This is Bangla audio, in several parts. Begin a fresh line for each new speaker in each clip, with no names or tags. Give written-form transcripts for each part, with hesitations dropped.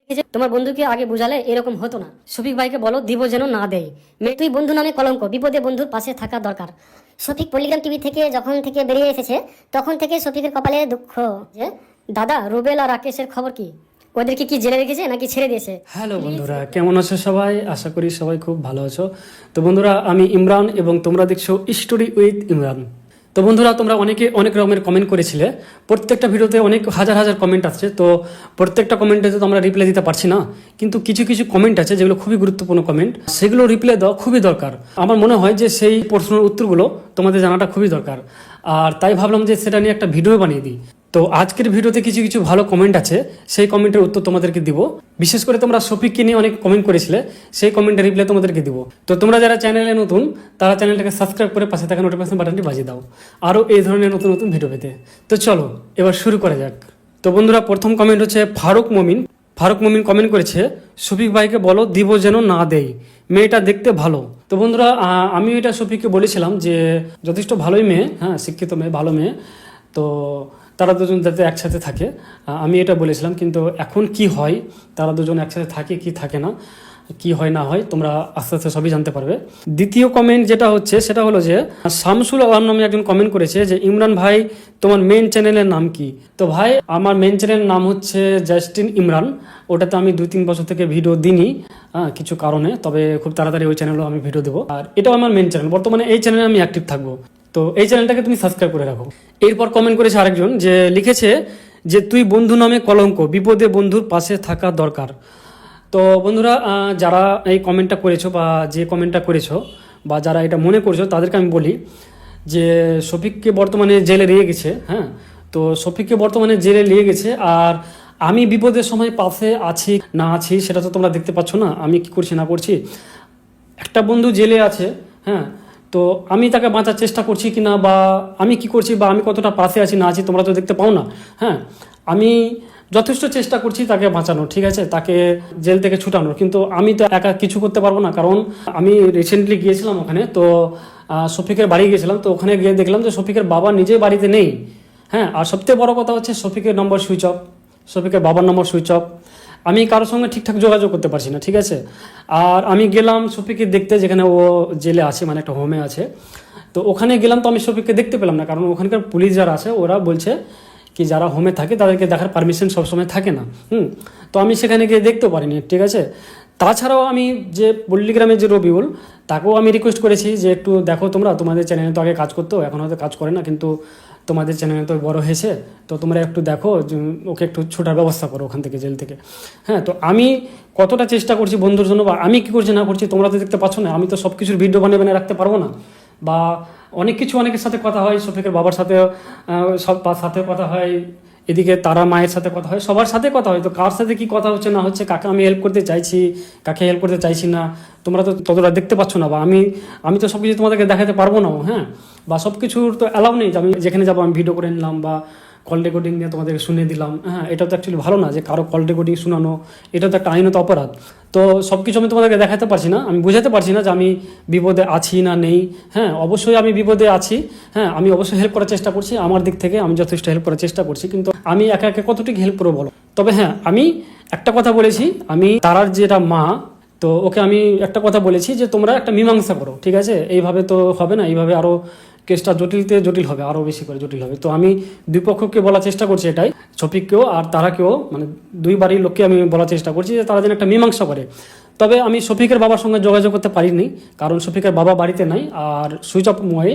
এই যে তোমার বন্ধুকে আগে বুঝালে এরকম হতো না। শফিক ভাইকে বলো দিব যেন না দেয়। তুই বন্ধু নামে কলঙ্ক, বিপদে বন্ধুর পাশে থাকা দরকার।
শফিক পল্লিগ্রাম টিভি থেকে যখন থেকে বেরিয়ে এসেছে তখন থেকে শফিকের কপালে দুঃখ।
যে দাদা রুবেল আর রাকেশের খবর কি? ওদেরকে কি জেলে রেখেছে নাকি ছেড়ে দিয়েছে?
হ্যালো বন্ধুরা, কেমন আছো সবাই? আশা করি সবাই খুব ভালো আছো। তো বন্ধুরা, আমি ইমরান এবং তোমরা দেখছো স্টোরি উইথ ইমরান। তো বন্ধুরা, তোমরা অনেকে অনেক রকমের কমেন্ট করেছিলে। প্রত্যেকটা ভিডিওতে অনেক হাজার হাজার কমেন্ট আসছে, তো প্রত্যেকটা কমেন্টে তো আমরা রিপ্লাই দিতে পারছি না, কিন্তু কিছু কিছু কমেন্ট আছে যেগুলো খুবই গুরুত্বপূর্ণ কমেন্ট, সেগুলো রিপ্লাই দেওয়া খুবই দরকার। আমার মনে হয় যে সেই প্রশ্নের উত্তরগুলো তোমাদের জানাটা খুবই দরকার, আর তাই ভাবলাম যে সেটা নিয়ে একটা ভিডিও বানিয়ে দিই। তো আজকের ভিডিওতে কিছু কিছু ভালো কমেন্ট আছে, সেই কমেন্টের উত্তর তোমাদেরকে দিব। বিশেষ করে তোমরা শফিককে নিয়ে অনেক কমেন্ট করেছিলে, সেই কমেন্টের রিপ্লাই তোমাদেরকে দিব। তো তোমরা যারা চ্যানেলে নতুন তারা চ্যানেলটাকে সাবস্ক্রাইব করে পাশে থাকা নোটিফিকেশন বাটনটি বাজিয়ে দাও আরও এই ধরনের নতুন নতুন ভিডিও পেতে। তো চলো এবার শুরু করা যাক। তো বন্ধুরা, প্রথম কমেন্ট হচ্ছে ফারুক মমিন কমেন্ট করেছে, শফিক ভাইকে বলো দিব যেন না দেয়, মেয়েটা দেখতে ভালো। তো বন্ধুরা, আমি এটা শফিককে বলেছিলাম যে যথেষ্ট ভালোই মেয়ে, হ্যাঁ শিক্ষিত মেয়ে, ভালো মেয়ে, তো তারা দুজন যাতে একসাথে থাকে আমি এটা বলেছিলাম। কিন্তু এখন কি হয়, তারা দুজন একসাথে থাকে কি থাকে না, কি হয় না হয়, তোমরা আস্তে আস্তে সবই জানতে পারবে। দ্বিতীয় কমেন্ট যেটা হচ্ছে সেটা হলো যে শামসুল আলম নামে একজন কমেন্ট করেছে যে ইমরান ভাই তোমার মেন চ্যানেলের নাম কি? তো ভাই, আমার মেন চ্যানেলের নাম হচ্ছে জাস্টিন ইমরান। ওটাতে আমি 2-3 বছর থেকে ভিডিও দিইনি কিছু কারণে, তবে খুব তাড়াতাড়ি ওই চ্যানেলেও আমি ভিডিও দেবো। আর এটাও আমার মেন চ্যানেল, বর্তমানে এই চ্যানেলে আমি অ্যাক্টিভ থাকবো, তো এই চ্যানেলটাকে তুমি সাবস্ক্রাইব করে রাখো। এরপর কমেন্ট করেছে আরেকজন, যে লিখেছে যে তুই বন্ধু নামে কলঙ্ক, বিপদে বন্ধুর পাশে থাকা দরকার। তো বন্ধুরা, যারা এই কমেন্টটা করেছো বা যে কমেন্টটা করেছো বা যারা এটা মনে করছো তাদেরকে আমি বলি যে শফিককে বর্তমানে জেলে নিয়ে গেছে, হ্যাঁ, তো শফিককে বর্তমানে জেলে নিয়ে গেছে, আর আমি বিপদের সময় পাশে আছি না আছি সেটা তো তোমরা দেখতে পাচ্ছ না, আমি কি করছি না করছি। একটা বন্ধু জেলে আছে, হ্যাঁ, তো আমি তাকে বাঁচার চেষ্টা করছি কিনা বা আমি কি করছি বা আমি কতটা পাশে আছি না আছি তোমরা তো দেখতে পাও না। হ্যাঁ, আমি যথেষ্ট চেষ্টা করছি তাকে বাঁচানোর, ঠিক আছে, তাকে জেল থেকে ছুটানোর, কিন্তু আমি তো একা কিছু করতে পারবো না, কারণ আমি রিসেন্টলি গিয়েছিলাম ওখানে, তো শফিকের বাড়ি গিয়েছিলাম, তো ওখানে গিয়ে দেখলাম যে শফিকের বাবা নিজেই বাড়িতে নেই। হ্যাঁ, আর সবথেকে বড় কথা হচ্ছে শফিকের নম্বর সুইচ অফ, শফিকের বাবার নম্বর সুইচ অফ, আমি কারোর সঙ্গে ঠিকঠাক যোগাযোগ করতে পারছি না, ঠিক আছে। আর আমি গেলাম শফিককে দেখতে, যেখানে ও জেলে আছে, মানে একটা হোমে আছে, তো ওখানে গেলাম, তো আমি শফিককে দেখতে পেলাম না, কারণ ওখানকার পুলিশ যারা আছে ওরা বলছে কি যারা হোমে থাকে তাদেরকে দেখার পারমিশন সবসময় থাকে না। তো আমি সেখানে গিয়ে দেখতেও পারিনি, ঠিক আছে। তাছাড়াও আমি যে পল্লীগ্রামের যে রবিউল, তাকেও আমি রিকোয়েস্ট করেছি যে একটু দেখো তোমরা, তোমাদের চ্যানেলে তো আগে কাজ করতো, এখন হয়তো কাজ করে না, কিন্তু তোমাদের চ্যানেলে তো বড় হয়েছে, তো তোমরা একটু দেখো ওকে একটু ছোটার ব্যবস্থা করো ওখান থেকে, জেল থেকে। হ্যাঁ, তো আমি কতটা চেষ্টা করছি বন্ধুর জন্য, বা আমি কি করছি না করছি তোমরা তো দেখতে পাচ্ছ না, আমি তো সব কিছুর ভিডিও বানিয়ে বানিয়ে রাখতে পারবো না, বা অনেক কিছু অনেকের সাথে কথা হয়, শফিকের বাবার সাথে সব সাথে কথা হয়, এদিকে তারা মায়ের সাথে কথা হয়, সবার সাথে কথা হয়, তো কার সাথে কি কথা হচ্ছে না হচ্ছে, কাকে আমি হেল্প করতে চাইছি, কাকে হেল্প করতে চাইছি না, তোমরা তো ততটা দেখতে পাচ্ছ না, বা আমি তো সব কিছু তোমাদেরকে দেখাতে পারবো না, হ্যাঁ, বা সব কিছুর তো অ্যালাউ নেই যে আমি যেখানে যাবো আমি ভিডিও করে নিলাম বা কল রেকর্ডিং নিয়ে তোমাদেরকে শুনিয়ে দিলাম। হ্যাঁ, এটা তো অ্যাকচুয়ালি ভালো না যে কারো কল রেকর্ডিং শোনানো, এটা তো একটা আইনত অপরাধ। তো সব কিছু আমি তোমাদেরকে দেখাতে পারছি না, আমি বুঝাতে পারছি না যে আমি বিপদে আছি না নেই। হ্যাঁ, অবশ্যই আমি বিপদে আছি, হ্যাঁ, আমি অবশ্যই হেল্প করার চেষ্টা করছি, আমার দিক থেকে আমি যথেষ্ট হেল্প করার চেষ্টা করছি, কিন্তু আমি একা একা কতটুকু হেল্প করবো বলো। তবে হ্যাঁ, আমি একটা কথা বলেছি, আমি তারার যেটা মা, তো ওকে আমি একটা কথা বলেছি যে তোমরা একটা মীমাংসা করো, ঠিক আছে, এইভাবে তো হবে না, এইভাবে আরও কেসটা জটিল হবে, আরও বেশি করে জটিল হবে। তো আমি দুই পক্ষকে বলার চেষ্টা করছি এটাই, শফিককেও আর তারাকেও, মানে দুই বাড়ির লোককে আমি বলার চেষ্টা করছি যে তারা যেন একটা মীমাংসা করে। তবে আমি শফিকের বাবার সঙ্গে যোগাযোগ করতে পারিনি, কারণ শফিকের বাবা বাড়িতে নাই আর সুইচ অফ মোয়ে।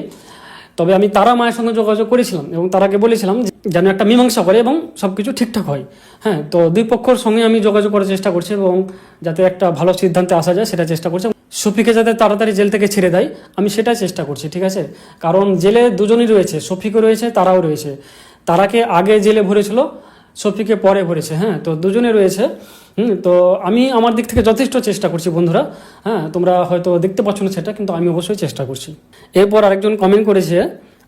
তবে আমি তারা মায়ের সঙ্গে যোগাযোগ করেছিলাম এবং তারাকে বলেছিলাম যেন একটা মীমাংসা করে এবং সব কিছু ঠিকঠাক হয়। হ্যাঁ, তো দুই পক্ষর সঙ্গে আমি যোগাযোগ করার চেষ্টা করছি এবং যাতে একটা ভালো সিদ্ধান্তে আসা যায় সেটা চেষ্টা করছি। শফিকে যাতে তাড়াতাড়ি জেল থেকে ছেড়ে দেয় আমি সেটাই চেষ্টা করছি, ঠিক আছে, কারণ জেলে দুজনই রয়েছে, শফিকও রয়েছে তারাও রয়েছে। তারাকে আগে জেলে ভরেছিল, শফিকে পরে ভরেছে, হ্যাঁ, তো দুজনে রয়েছে। তো আমি আমার দিক থেকে যথেষ্ট চেষ্টা করছি বন্ধুরা, হ্যাঁ, তোমরা হয়তো দেখতে পাচ্ছ না সেটা, কিন্তু আমি অবশ্যই চেষ্টা করছি। এরপর আরেকজন কমেন্ট করেছে,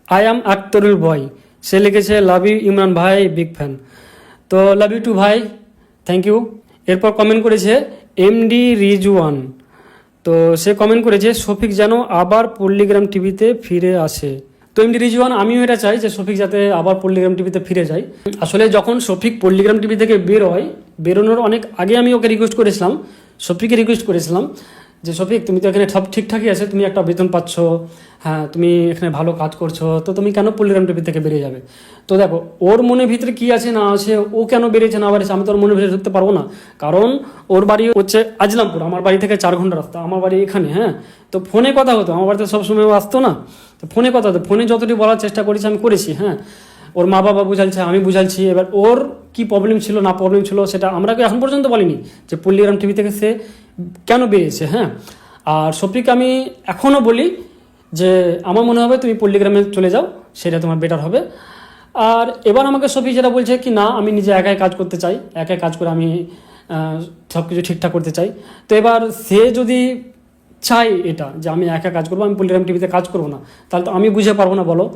আই অ্যাম আক্তারুল বয়, সে লিখেছে লাভ ইউ ইমরান ভাই, বিগ ফ্যান। তো লাভ ইউ টু ভাই, থ্যাংক ইউ। এরপর কমেন্ট করেছে এমডি রিজওয়ান, তো সে কমেন্ট করেছে শফিক যেন আবার পল্লীগ্রাম টিভিতে ফিরে আসে, তো এমডি রিজওয়ান, আমিও এটা চাই যে শফিক যাতে আবার পল্লিগ্রাম টিভিতে ফিরে যায়। আসলে যখন শফিক পল্লিগ্রাম টিভি থেকে বেরোনোর অনেক আগে আমি ওকে রিকোয়েস্ট করেছিলাম, শফিককে রিকোয়েস্ট করেছিলাম যে শফিক, তুমি তো এখানে সব ঠিকঠাকই আছে, তুমি একটা বেতন পাচ্ছ, হ্যাঁ তুমি এখানে ভালো কাজ করছো, তো তুমি কেন পল্লিগ্রাম টিভি থেকে বেরিয়ে যাবে? তো দেখো ওর মনের ভিতরে কি আছে না আছে, ও কেন বেরিয়েছে না বেরিয়েছে আমি তো ওর মনের ভিতরে ঢুকতে পারবো না। কারণ ওর বাড়ি হচ্ছে আজলামপুর, আমার বাড়ি থেকে 4 ঘন্টা রাস্তা, আমার বাড়ি এখানে। হ্যাঁ, তো ফোনে কথা হতো, আমার বাড়িতে সবসময় ও আসতো না, তো ফোনে কথা হতো, ফোনে যতটুকু বলার চেষ্টা করেছি আমি করেছি। হ্যাঁ, ওর মা বাবা বুঝালছে, আমি বুঝালছি, এবার ওর কি প্রবলেম ছিল না প্রবলেম ছিল সেটা আমরাকে এখন পর্যন্ত বলিনি যে পল্লিগ্রাম টিভি থেকে সে কেন বেরিয়েছে। হ্যাঁ, আর শফিক আমি এখনও বলি যে আমার মনে হবে তুমি পল্লিগ্রামে চলে যাও, সেটা তোমার বেটার হবে। আর এবার আমাকে শফিক যেটা বলছে কি না, আমি নিজে একাই কাজ করতে চাই, একাই কাজ করে আমি সব কিছু ঠিকঠাক করতে চাই। তো এবার সে যদি চাই এটা যে আমি একা কাজ করবো, আমি পল্লিগ্রাম টিভিতে কাজ করবো না, তাহলে তো আমি বুঝে পারবো না বলো।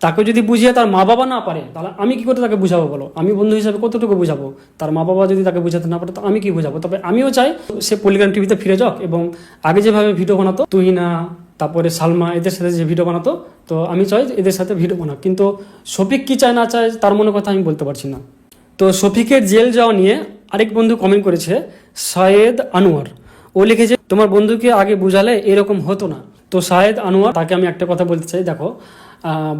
তাকে যদি বুঝিয়ে তার মা বাবা না পারে, তাহলে আমি কি করে তাকে বুঝাবো বলো? আমি বন্ধু হিসাবে কতটুকু বুঝাবো? তার মা বাবা যদি তাকে বুঝাতে না পারে তো আমি কি বুঝাবো? তবে আমিও চাই সে পল্লিগ্রাম টিভিতে ফিরে যাক, এবং আগে যেভাবে ভিডিও বানাতো তুহিনা, তারপরে সালমা, এদের সাথে যে ভিডিও বানাতো, তো আমি চাই যে এদের সাথে ভিডিও বানাক। কিন্তু শফিক কি চায় না চায় তার মনে কথা আমি বলতে পারছি না। তো শফিকের জেল যাওয়া নিয়ে আরেক বন্ধু কমেন্ট করেছে, শায়েদ আনোয়ার। ও লিখেছে, তোমার বন্ধুকে আগে বুঝালে এরকম হতো না। তো শায়েদ আনোয়ার, তাকে আমি একটা কথা বলতে চাই, দেখো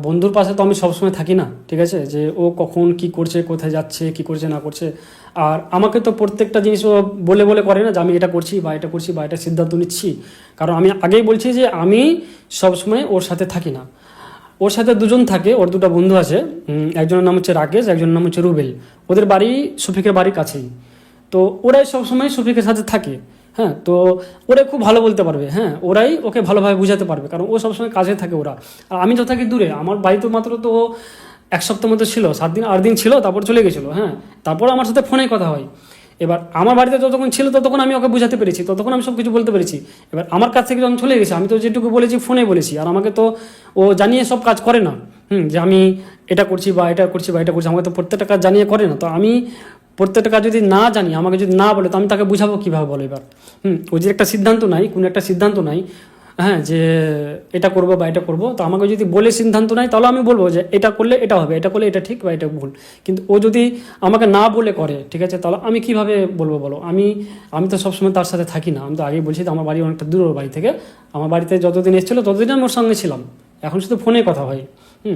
বন্ধুর পাশে তো আমি সবসময় থাকি না, ঠিক আছে, যে ও কখন কি করছে, কোথায় যাচ্ছে, কি করছে না করছে। আর আমাকে তো প্রত্যেকটা জিনিস ও বলে বলে করে না যে আমি এটা করছি বা এটা করছি বা এটা সিদ্ধান্ত নিচ্ছি। কারণ আমি আগেই বলছি যে আমি সবসময় ওর সাথে থাকি না। ওর সাথে দুজন থাকে, ওর দুটো বন্ধু আছে, একজনের নাম হচ্ছে রাকেশ, একজনের নাম হচ্ছে রুবেল। ওদের বাড়ি শফিকের বাড়ির কাছেই। তো ওরাই সবসময় শফিকের সাথে থাকে। হ্যাঁ, তো ওরাই খুব ভালো বলতে পারবে, হ্যাঁ ওরাই ওকে ভালোভাবে বুঝাতে পারবে, কারণ ও সবসময় কাজে থাকে ওরা। আর আমি তো থাকি দূরে, আমার বাড়িতে মাত্র তো 1 সপ্তাহ মতো ছিল, 7 দিন 8 দিন ছিল, তারপর চলে গেছিলো। হ্যাঁ, তারপর আমার সাথে ফোনে কথা হয়। এবার আমার বাড়িতে যতক্ষণ ছিল ততক্ষণ আমি ওকে বুঝাতে পেরেছি, ততক্ষণ আমি সব কিছু বলতে পেরেছি। এবার আমার কাছ থেকে যখন চলে গেছে, আমি তো যেটুকু বলেছি ফোনে বলেছি, আর আমাকে তো ও জানিয়ে সব কাজ করে না। যে আমি এটা করছি বা এটা করছি বা এটা করছি, আমাকে তো প্রত্যেকটা কাজ জানিয়ে করে না। তো আমি প্রত্যেকটা কাজ যদি না জানি, আমাকে যদি না বলে, তো আমি তাকে বুঝাবো কীভাবে বলো? এবার ও যে একটা সিদ্ধান্ত নাই, কোনো একটা সিদ্ধান্ত নাই, হ্যাঁ যে এটা করবো বা এটা করবো, তো আমাকে যদি বলে সিদ্ধান্ত নাই, তাহলে আমি বলবো যে এটা করলে এটা হবে, এটা করলে এটা ঠিক বা এটা ভুল। কিন্তু ও যদি আমাকে না বলে করে, ঠিক আছে, তাহলে আমি কিভাবে বলবো বলো? আমি তো সবসময় তার সাথে থাকি না। আমি তো আগেই বলছি, তো আমার বাড়ি অনেকটা দূর ওর বাড়ি থেকে। আমার বাড়িতে যতদিন এসেছিলো ততদিন আমি ওর সঙ্গে ছিলাম, এখন শুধু ফোনে কথা হয়।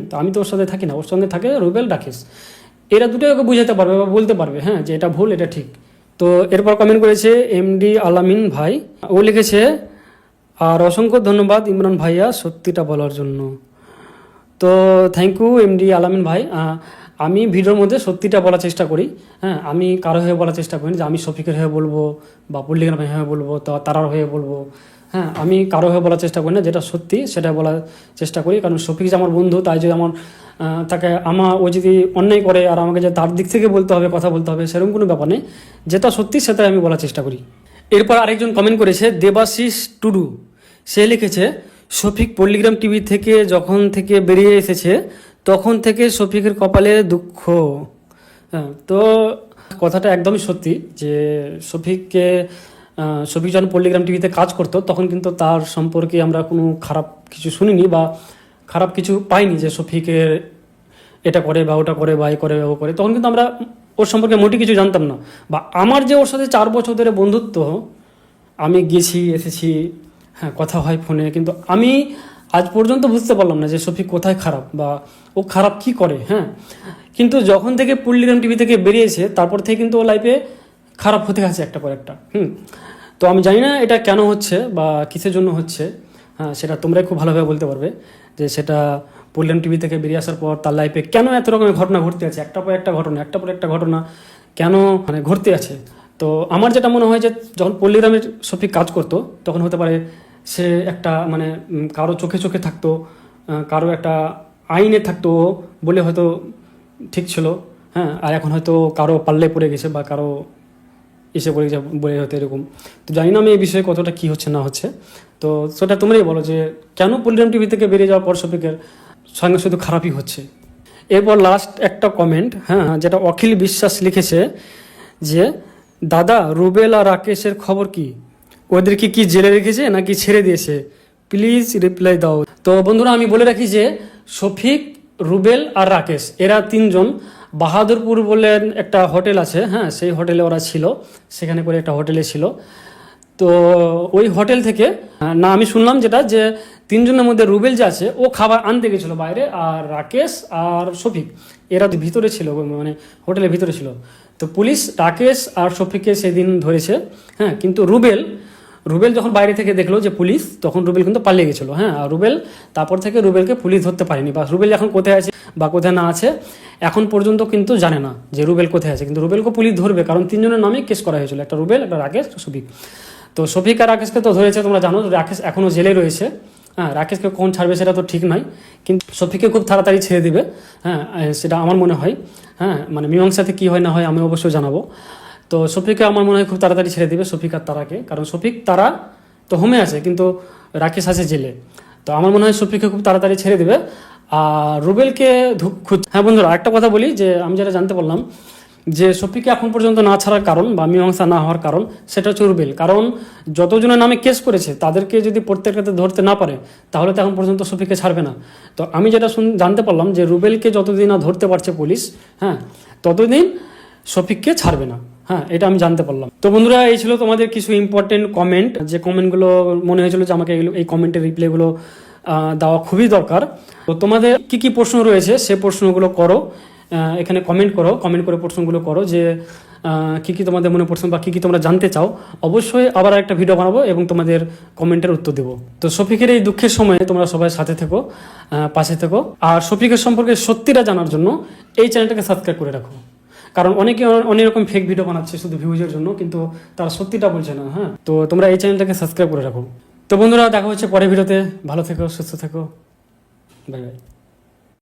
তো আমি তো ওর সাথে থাকি না, ওর সঙ্গে থাকে রুবেল, রাকেশ। এরা দুটোই ওকে বুঝাতে পারবে বা বলতে পারবে, হ্যাঁ যে এটা ভুল এটা ঠিক। তো এরপর কমেন্ট করেছে এমডি আলামিন ভাই। ও লিখেছে, আর অসংখ্য ধন্যবাদ ইমরান ভাইয়া সত্যিটা বলার জন্য। তো থ্যাংক ইউ এমডি আলামিন ভাই। আমি ভিডিওর মধ্যে সত্যিটা বলার চেষ্টা করি। হ্যাঁ, আমি কারো হয়ে বলার চেষ্টা করি যে আমি শফিকের হয়ে বলবো বা পল্লিগ্রাম হয়ে বলবো, তারার হয়ে বলবো। হ্যাঁ, আমি কারো হয়ে বলার চেষ্টা করি না, যেটা সত্যি সেটা বলার চেষ্টা করি। কারণ শফিক যে আমার বন্ধু, তাই যদি তাকে ও যদি অন্যায় করে আর আমাকে যে তার দিক থেকে বলতে হবে, কথা বলতে হবে, সেরকম কোনো ব্যাপার নেই। যেটা সত্যি সেটাই আমি বলার চেষ্টা করি। এরপর আরেকজন কমেন্ট করেছে, দেবাশিস টুডু। সে লিখেছে, শফিক পল্লিগ্রাম টিভি থেকে যখন থেকে বেরিয়ে এসেছে তখন থেকে শফিকের কপালে দুঃখ। হ্যাঁ, তো কথাটা একদমই সত্যি যে শফিক যখন পল্লিগ্রাম টিভিতে কাজ করতো তখন কিন্তু তার সম্পর্কে আমরা কোনো খারাপ কিছু শুনিনি বা খারাপ কিছু পাইনি যে শফিকের এটা করে বা ওটা করে বা এ করে ও করে। তখন কিন্তু আমরা ওর সম্পর্কে মোটেই কিছু জানতাম না। বা আমার যে ওর সাথে 4 বছর ধরে বন্ধুত্ব, আমি গেছি এসেছি, হ্যাঁ কথা হয় ফোনে, কিন্তু আমি আজ পর্যন্ত বুঝতে পারলাম না যে শফিক কোথায় খারাপ বা ও খারাপ কি করে। হ্যাঁ, কিন্তু যখন থেকে পল্লিগ্রাম টিভি থেকে বেরিয়েছে তারপর থেকে কিন্তু ও লাইফে খারাপ হতে গেছে একটা পর একটা। তো আমি জানি না এটা কেন হচ্ছে বা কিসের জন্য হচ্ছে। হ্যাঁ, সেটা তোমরাই খুব ভালোভাবে বলতে পারবে যে সেটা পল্লিগ্রাম টিভি থেকে বেরিয়ে আসার পর তার লাইফে কেন এত রকমের ঘটনা ঘটতে আছে, একটা পর একটা ঘটনা কেন ঘটতে আছে। তো আমার যেটা মনে হয় যে যখন পল্লিগ্রামের শফিক কাজ করতো তখন হতে পারে সে একটা কারো চোখে চোখে থাকতো, কারো একটা আইনে থাকতো বলে হয়তো ঠিক ছিল। হ্যাঁ, আর এখন হয়তো কারো পাল্লে পড়ে গেছে বা কারো এসে পড়ে গেছে বলে হয়তো এরকম। তো জানি না আমি এই বিষয়ে কতটা কী হচ্ছে না হচ্ছে। তো সেটা তোমরাই বলো যে কেন পল্লিগ্রাম টিভি থেকে বেরিয়ে যাওয়ার পর শফিকের সঙ্গে শুধু খারাপই হচ্ছে। এরপর লাস্ট একটা কমেন্ট, হ্যাঁ যেটা অখিল বিশ্বাস লিখেছে যে, দাদা রুবেল আর রাকেশের খবর কি? ওদের কি জেলে রেখেছে নাকি ছেড়ে দিয়েছে? প্লিজ রিপ্লাই দাও। তো বন্ধুরা আমি বলে রাখি যে শফিক, রুবেল আর রাকেশ এরা তিনজন বাহাদুরপুর বলে একটা হোটেল আছে, হ্যাঁ সেই হোটেলে ওরা ছিল, সেখানে করে একটা হোটেলে ছিল। তো ওই হোটেল থেকে না আমি শুনলাম যেটা যে তিনজনের মধ্যে রুবেল যে আছে ও খাবার আনতে গেছিল বাইরে, আর রাকেশ আর শফিক এরা ভিতরে ছিল, মানে হোটেলের ভিতরে ছিল। তো পুলিশ রাকেশ আর শফিককে সেদিন ধরেছে, হ্যাঁ কিন্তু রুবেল যখন বাইরে থেকে দেখলো যে পুলিশ, তখন রুবেল কিন্তু পালিয়ে গেছিলো, হ্যাঁ আর রুবেল তারপর থেকে রুবেলকে পুলিশ ধরতে পারেনি, বা রুবেল এখন কোথায় আছে বা কোথায় না আছে এখন পর্যন্ত কিন্তু জানে না যে রুবেল কোথায় আছে। কিন্তু রুবেলকে পুলিশ ধরবে, কারণ তিনজনের নামে কেস করা হয়েছিল, একটা রুবেল, একটা রাকেশ, শফিক। তো শফিক আর রাকেশকে তো ধরেছে, তোমরা জানো রাকেশ এখনও জেলে রয়েছে, হ্যাঁ রাকেশকে কখন ছাড়বে সেটা তো ঠিক নয়, কিন্তু শফিককে খুব তাড়াতাড়ি ছেড়ে দিবে, হ্যাঁ সেটা আমার মনে হয়। হ্যাঁ মানে মীমাংসাতে কী হয় না হয় আমি অবশ্যই জানাবো। তো শফিককে আমার মনে হয় খুব তাড়াতাড়ি ছেড়ে দিবে, শফিক আর তারাকে, কারণ শফিক তারা তো হোমে আছে কিন্তু রাকেশ আছে জেলে। তো আমার মনে হয় শফিককে খুব তাড়াতাড়ি ছেড়ে দিবে। আর রুবেলকে হ্যাঁ বন্ধুরা একটা কথা বলি, যে আমি যেটা জানতে পারলাম যে শফিককে এখন পর্যন্ত না ছাড়ার কারণ বা মীমাংসা না হওয়ার কারণ সেটা হচ্ছে রুবেল, কারণ যতজনের নামে কেস করেছে তাদেরকে যদি প্রত্যেকটাতে ধরতে না পারে তাহলে তো এখন পর্যন্ত শফিককে ছাড়বে না। তো আমি যেটা জানতে পারলাম যে রুবেলকে যতদিন না ধরতে পারছে পুলিশ, হ্যাঁ ততদিন শফিককে ছাড়বে না, হ্যাঁ এটা আমি জানতে পারলাম। তো বন্ধুরা এই ছিল তোমাদের কিছু ইম্পর্টেন্ট কমেন্ট, যে কমেন্টগুলো মনে হয়েছিল যে আমাকে এই কমেন্টের রিপ্লাইগুলো দেওয়া খুবই দরকার। তো তোমাদের কি কি প্রশ্ন রয়েছে সে প্রশ্নগুলো করো, এখানে কমেন্ট করে প্রশ্নগুলো করো, যে কি কি তোমাদের মনে প্রশ্ন বা কি কি তোমরা জানতে চাও। অবশ্যই আবার একটা ভিডিও বানাবো এবং তোমাদের কমেন্টের উত্তর দেবো। তো শফিকের এই দুঃখের সময়ে তোমরা সবাই সাথে থেকো, পাশে থেকো। আর শফিকের সম্পর্কে সত্যিটা জানার জন্য এই চ্যানেলটাকে সাবস্ক্রাইব করে রাখো, কারণ অনেকে অনেক রকম ফেক ভিডিও বানাচ্ছে শুধু ভিউজের জন্য, কিন্তু তারা সত্যিটা বলছে না। হ্যাঁ তো তোমরা এই চ্যানেলটাকে সাবস্ক্রাইব করে রাখো। তো বন্ধুরা দেখা হচ্ছে পরের ভিডিওতে, ভালো থেকো, সুস্থ থেকো, বাই বাই।